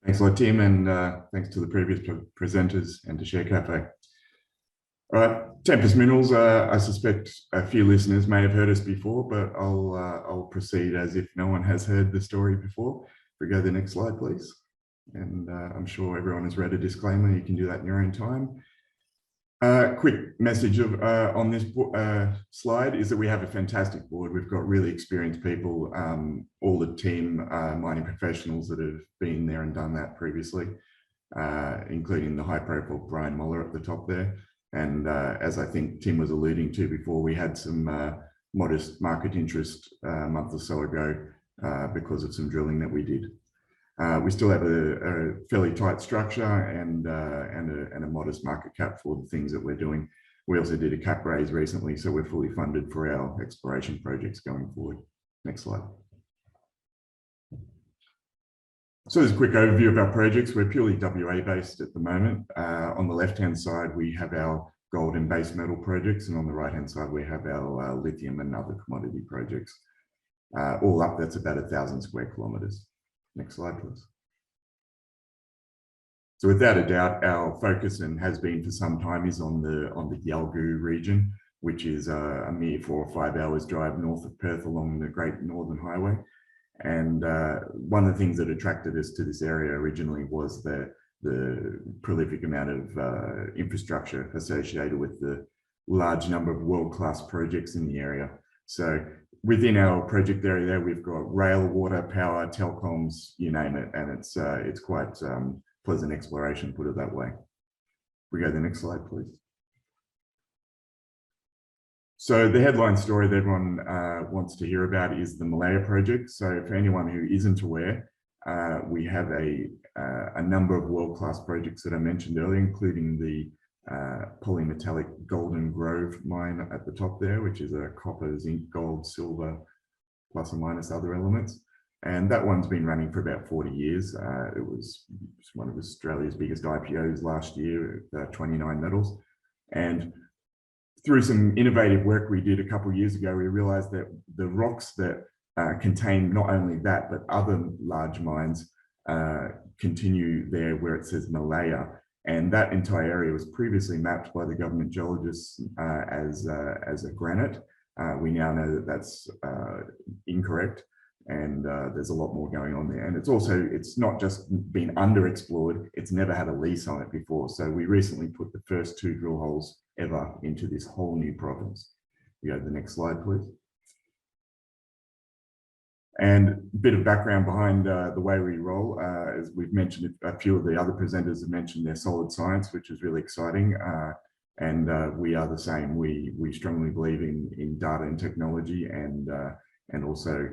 Thanks a lot, Tim, and thanks to the previous presenters and to Share Cafe. All right, Tempest Minerals, I suspect a few listeners may have heard us before, but I'll proceed as if no one has heard the story before. If we go to the next slide, please. And I'm sure everyone has read a disclaimer. You can do that in your own time. Quick message on this slide is that we have a fantastic board. We've got really experienced people, all the team mining professionals that have been there and done that previously, including the high profile Brian Moller at the top there. And as I think Tim was alluding to before, we had some modest market interest a month or so ago because of some drilling that we did. We still have a fairly tight structure and a modest market cap for the things that we're doing. We also did a cap raise recently, so we're fully funded for our exploration projects going forward. Next slide. So there's a quick overview of our projects. We're purely WA based at the moment. On the left-hand side, we have our gold and base metal projects, and on the right-hand side, we have our lithium and other commodity projects. All up, that's about 1,000 square kilometres. Next slide, please. So without a doubt, our focus, and has been for some time, is on the Yalgoo region, which is a mere 4 or 5 hours drive north of Perth along the Great Northern Highway. And one of the things that attracted us to this area originally was the prolific amount of infrastructure associated with the large number of world-class projects in the area. So within our project area there, we've got rail, water, power, telecoms, you name it, and it's quite pleasant exploration, put it that way. We go to the next slide, please. So the headline story that everyone wants to hear about is the Malaya project. So for anyone who isn't aware, we have a number of world-class projects that I mentioned earlier, including the polymetallic Golden Grove mine at the top there, which is a copper, zinc, gold, silver, plus or minus other elements. And that one's been running for about 40 years. It was one of Australia's biggest IPOs last year, 29 metals. And through some innovative work we did a couple of years ago, we realized that the rocks that contain not only that, but other large mines continue there where it says Malaya. And that entire area was previously mapped by the government geologists as a granite. We now know that that's incorrect, and there's a lot more going on there. And it's not just been underexplored, it's never had a lease on it before. So we recently put the first 2 drill holes ever into this whole new province. We go to the next slide, please. And a bit of background behind the way we roll, as we've mentioned, a few of the other presenters have mentioned their solid science, which is really exciting. And we are the same. We strongly believe in data and technology, and also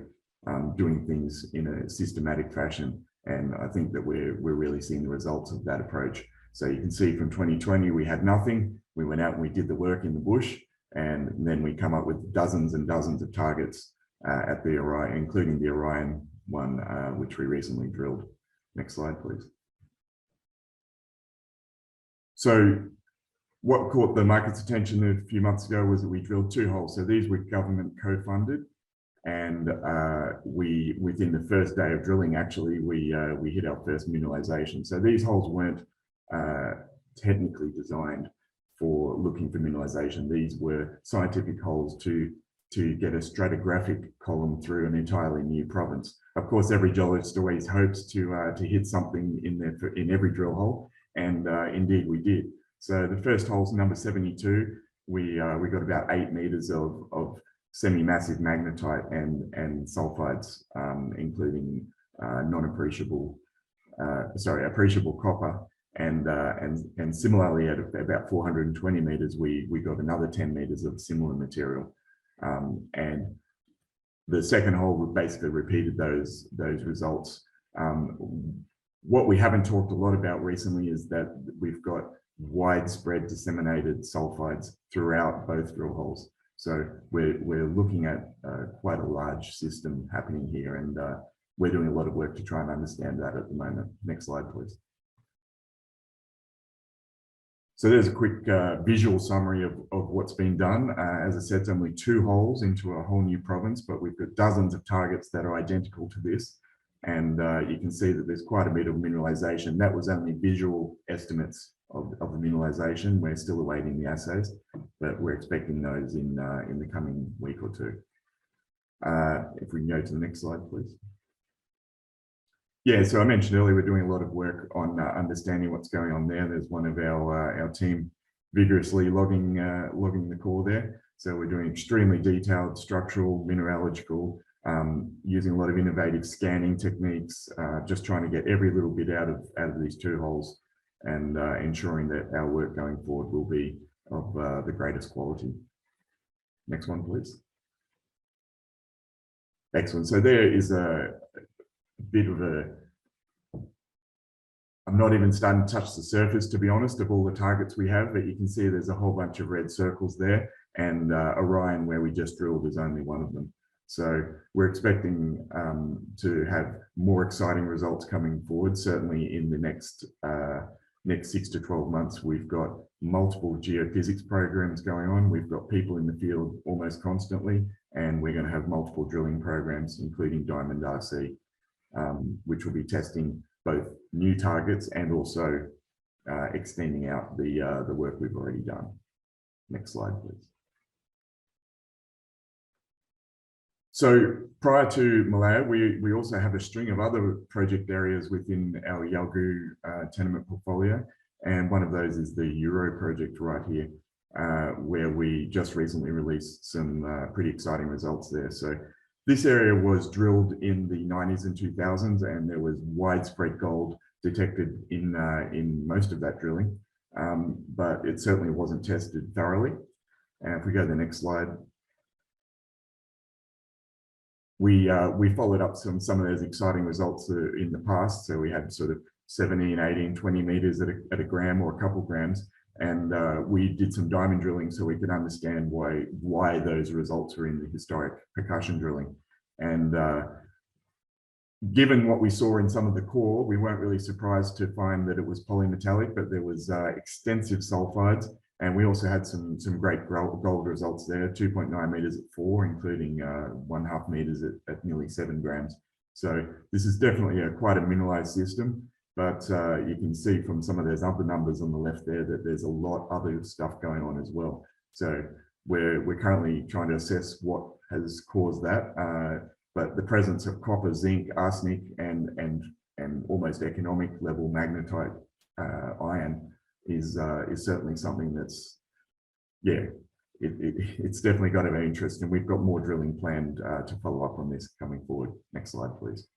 doing things in a systematic fashion. And I think that we're really seeing the results of that approach. So you can see from 2020, we had nothing. We went out and we did the work in the bush, and then we come up with dozens and dozens of targets at the Orion, including the Orion one, which we recently drilled. Next slide, please. So what caught the market's attention a few months ago was that we drilled 2 holes. So these were government co-funded, and within the first day of drilling, actually, we hit our first mineralization. So these holes weren't technically designed for looking for mineralization. These were scientific holes to get a stratigraphic column through an entirely new province. Of course, every geologist always hopes to hit something in every drill hole, and indeed we did. So the first hole's number 72. We got about 8 meters of semi-massive magnetite and sulfides, including appreciable copper. And similarly, at about 420 meters, we got another 10 meters of similar material. And the second hole basically repeated those results. What we haven't talked a lot about recently is that we've got widespread disseminated sulfides throughout both drill holes. So we're looking at quite a large system happening here, and we're doing a lot of work to try and understand that at the moment. Next slide, please. So there's a quick visual summary of what's been done. As I said, it's only 2 holes into a whole new province, but we've got dozens of targets that are identical to this. And you can see that there's quite a bit of mineralization. That was only visual estimates of the mineralization. We're still awaiting the assays, but we're expecting those in the coming week or two. If we can go to the next slide, please. Yeah, so I mentioned earlier, we're doing a lot of work on understanding what's going on there. There's one of our team vigorously logging the core there. So we're doing extremely detailed structural, mineralogical, using a lot of innovative scanning techniques, just trying to get every little bit out of these two holes, and ensuring that our work going forward will be of the greatest quality. Next one, please. Excellent. So there is a bit of I'm not even starting to touch the surface, to be honest, of all the targets we have, but you can see there's a whole bunch of red circles there, and Orion, where we just drilled, is only one of them. So we're expecting to have more exciting results coming forward. Certainly in the next 6 to 12 months, we've got multiple geophysics programs going on. We've got people in the field almost constantly, and we're going to have multiple drilling programs, including Diamond RC, which will be testing both new targets and also extending out the work we've already done. Next slide, please. So prior to Malaya, we also have a string of other project areas within our Yalgoo tenement portfolio. And one of those is the Euro project right here, where we just recently released some pretty exciting results there. So this area was drilled in the 90s and 2000s, and there was widespread gold detected in most of that drilling, but it certainly wasn't tested thoroughly. And if we go to the next slide, we followed up some of those exciting results in the past. So we had sort of 17, 18, 20 meters at a gram or a couple grams, and we did some diamond drilling so we could understand why those results were in the historic percussion drilling. And given what we saw in some of the core, we weren't really surprised to find that it was polymetallic, but there was extensive sulfides, and we also had some great gold results there, 2.9 meters at 4, including 1.5 meters at nearly 7 grams. So this is definitely quite a mineralized system. But you can see from some of those other numbers on the left there that there's a lot other stuff going on as well. So we're currently trying to assess what has caused that. But the presence of copper, zinc, arsenic, and almost economic level magnetite iron is certainly something that's, yeah, it's definitely got our interest, and we've got more drilling planned to follow up on this coming forward. Next slide, please.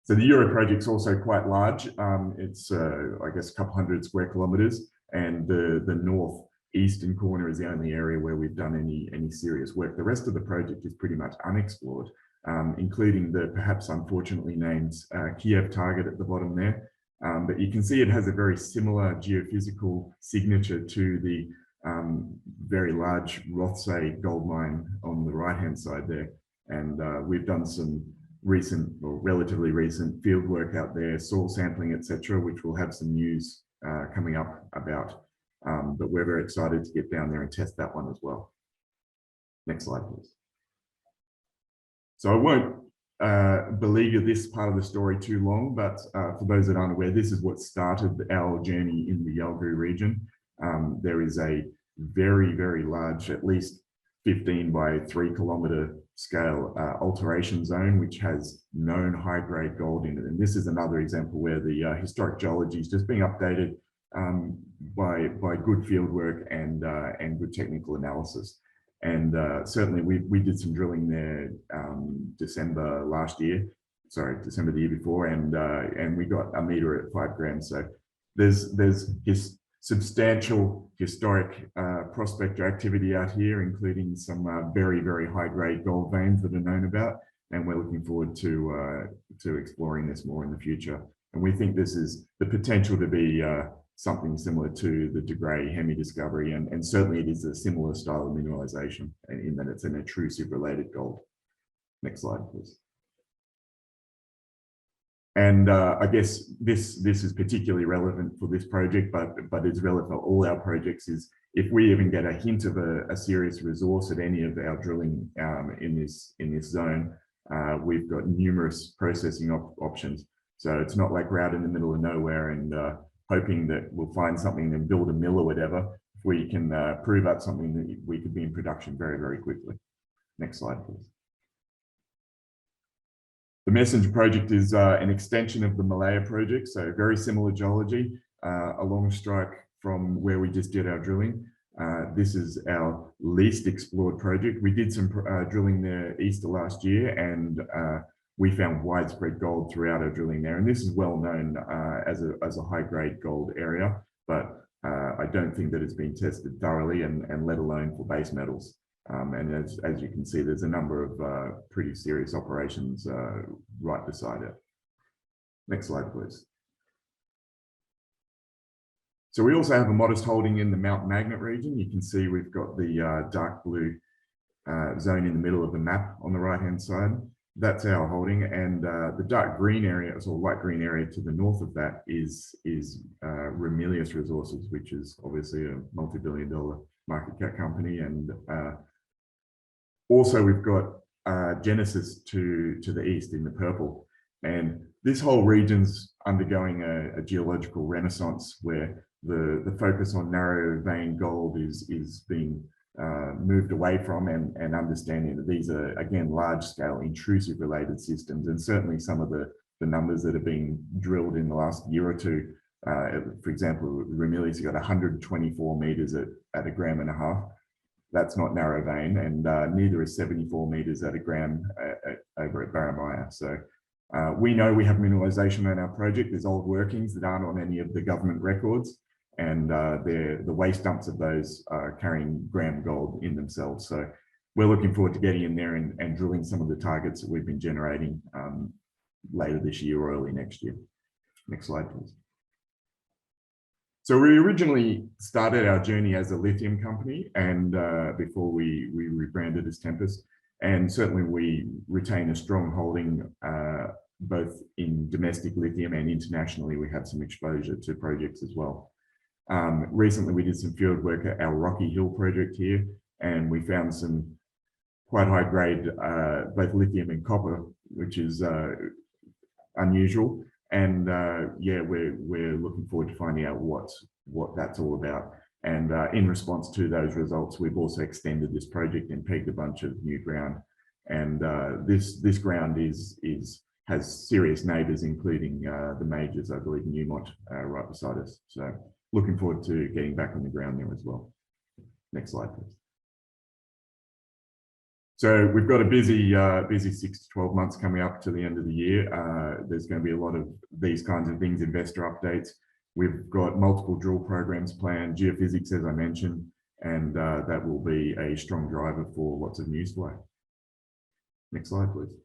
So the Euro project's also quite large. It's, I guess, a couple hundred square kilometers, and the northeastern corner is the only area where we've done any serious work. The rest of the project is pretty much unexplored, including the perhaps unfortunately named Kiev target at the bottom there. But you can see it has a very similar geophysical signature to the very large Rothsay gold mine on the right-hand side there. And we've done some recent or relatively recent field work out there, soil sampling, etc., which will have some news coming up about. But we're very excited to get down there and test that one as well. Next slide, please. So I won't beleaguer this part of the story too long, but for those that aren't aware, this is what started our journey in the Yalgoo region. There is a very, very large, at least 15 by 3 kilometer scale alteration zone, which has known high-grade gold in it. And this is another example where the historic geology is just being updated by good field work and good technical analysis. And certainly we did some drilling there December last year, sorry, December the year before, and we got a meter at 5 grams. So there's substantial historic prospector activity out here, including some very, very high-grade gold veins that are known about, and we're looking forward to exploring this more in the future. And we think this is the potential to be something similar to the De Grey Hemi discovery, and certainly it is a similar style of mineralization in that it's an intrusive related gold. Next slide, please. And I guess this is particularly relevant for this project, but it's relevant for all our projects, is if we even get a hint of a serious resource at any of our drilling in this zone, we've got numerous processing options. So it's not like we're out in the middle of nowhere and hoping that we'll find something and build a mill or whatever. If we can prove out something, that we could be in production very, very quickly. Next slide, please. The Messenger project is an extension of the Malaya project, so very similar geology, a long strike from where we just did our drilling. This is our least explored project. We did some drilling there Easter last year, and we found widespread gold throughout our drilling there. And this is well known as a high-grade gold area, but I don't think that it's been tested thoroughly, and let alone for base metals. And as you can see, there's a number of pretty serious operations right beside it. Next slide, please. So we also have a modest holding in the Mount Magnet region. You can see we've got the dark blue zone in the middle of the map on the right-hand side. That's our holding, and the dark green area, or light green area to the north of that is Ramelius Resources, which is obviously a multi-billion-dollar market cap company, and also we've got Genesis to the east in the purple. And this whole region's undergoing a geological renaissance where the focus on narrow vein gold is being moved away from, and understanding that these are, again, large scale intrusive related systems. And certainly some of the numbers that are being drilled in the last year or two, for example, Ramelius, you got 124 meters at 1.5 grams. That's not narrow vein, and neither is 74 meters at 1 gram over at Barramaya. So we know we have mineralization on our project. There's old workings that aren't on any of the government records, and the waste dumps of those are carrying gram gold in themselves. So we're looking forward to getting in there and drilling some of the targets that we've been generating later this year or early next year. Next slide, please. So we originally started our journey as a lithium company, and before we rebranded as Tempest, and certainly we retain a strong holding both in domestic lithium and internationally. We have some exposure to projects as well. Recently we did some field work at our Rocky Hill project here, and we found some quite high grade both lithium and copper, which is unusual. And yeah, we're looking forward to finding out what that's all about. And in response to those results, we've also extended this project and pegged a bunch of new ground. And this ground has serious neighbours, including the majors, I believe, Newmont right beside us. So looking forward to getting back on the ground there as well. Next slide, please. So we've got a busy 6 to 12 months coming up to the end of the year. There's going to be a lot of these kinds of things, investor updates. We've got multiple drill programs planned, geophysics, as I mentioned, and that will be a strong driver for lots of news flow. Next slide, please.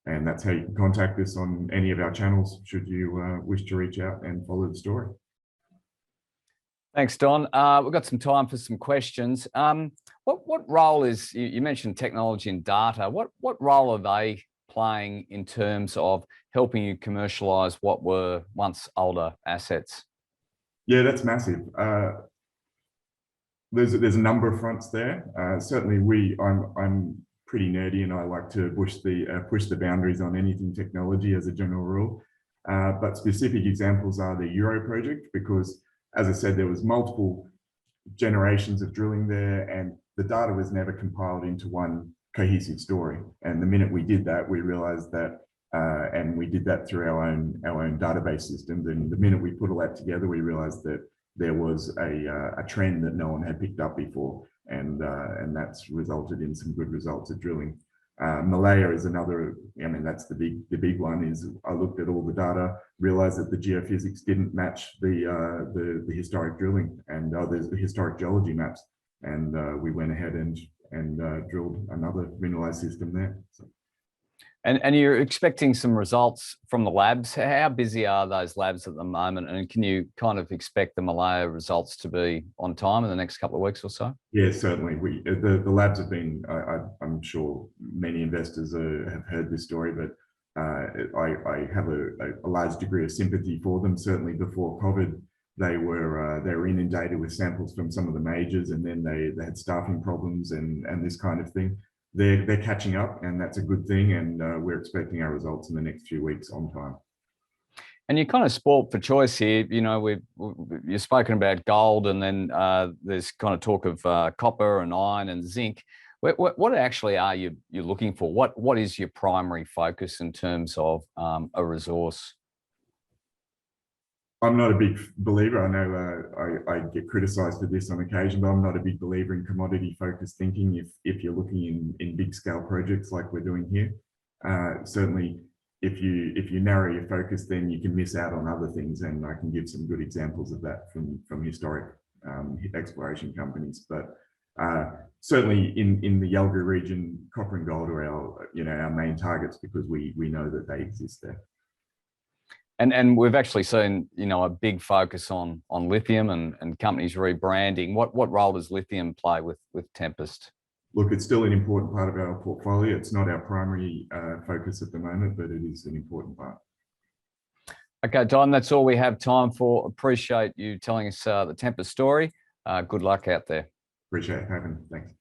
And that's how you can contact us on any of our channels, should you wish to reach out and follow the story. Thanks, Don. We've got some time for some questions. What role is, you mentioned technology and data, what role are they playing in terms of helping you commercialize what were once older assets? Yeah, that's massive. There's a number of fronts there. Certainly I'm pretty nerdy, and I like to push the boundaries on anything technology as a general rule. But specific examples are the Euro project, because as I said, there was multiple generations of drilling there, and the data was never compiled into one cohesive story. And the minute we did that, we realized that, and we did that through our own database systems. And the minute we put all that together, we realized that there was a trend that no one had picked up before, and that's resulted in some good results at drilling. Malaya is another. I mean, that's the big one. Is I looked at all the data, realized that the geophysics didn't match the historic drilling, and there's the historic geology maps, and we went ahead and drilled another mineralized system there. So. And you're expecting some results from the labs. How busy are those labs at the moment? And can you kind of expect the Malaya results to be on time in the next couple of weeks or so? Yeah, certainly. The labs have been, I'm sure many investors have heard this story, but I have a large degree of sympathy for them. Certainly before COVID, they were inundated with samples from some of the majors, and then they had staffing problems and this kind of thing. they're catching up, and that's a good thing. And we're expecting our results in the next few weeks on time. And you're kind of sport for choice here. You know, you've spoken about gold, and then there's kind of talk of copper and iron and zinc. What actually are you looking for? What is your primary focus in terms of a resource? I'm not a big believer. I know I get criticised for this on occasion, but I'm not a big believer in commodity-focused thinking. If you're looking in big-scale projects like we're doing here, certainly. If you narrow your focus, then you can miss out on other things, and I can give some good examples of that from historic exploration companies. But certainly in the Yalgoo region, copper and gold are our main targets, because we know that they exist there. And we've actually seen a big focus on lithium and companies rebranding. What role does lithium play with Tempest? Look, it's still an important part of our portfolio. It's not our primary focus at the moment, but it is an important part. Okay, Don, that's all we have time for. Appreciate you telling us the Tempest story. Good luck out there. Appreciate having me. Thanks.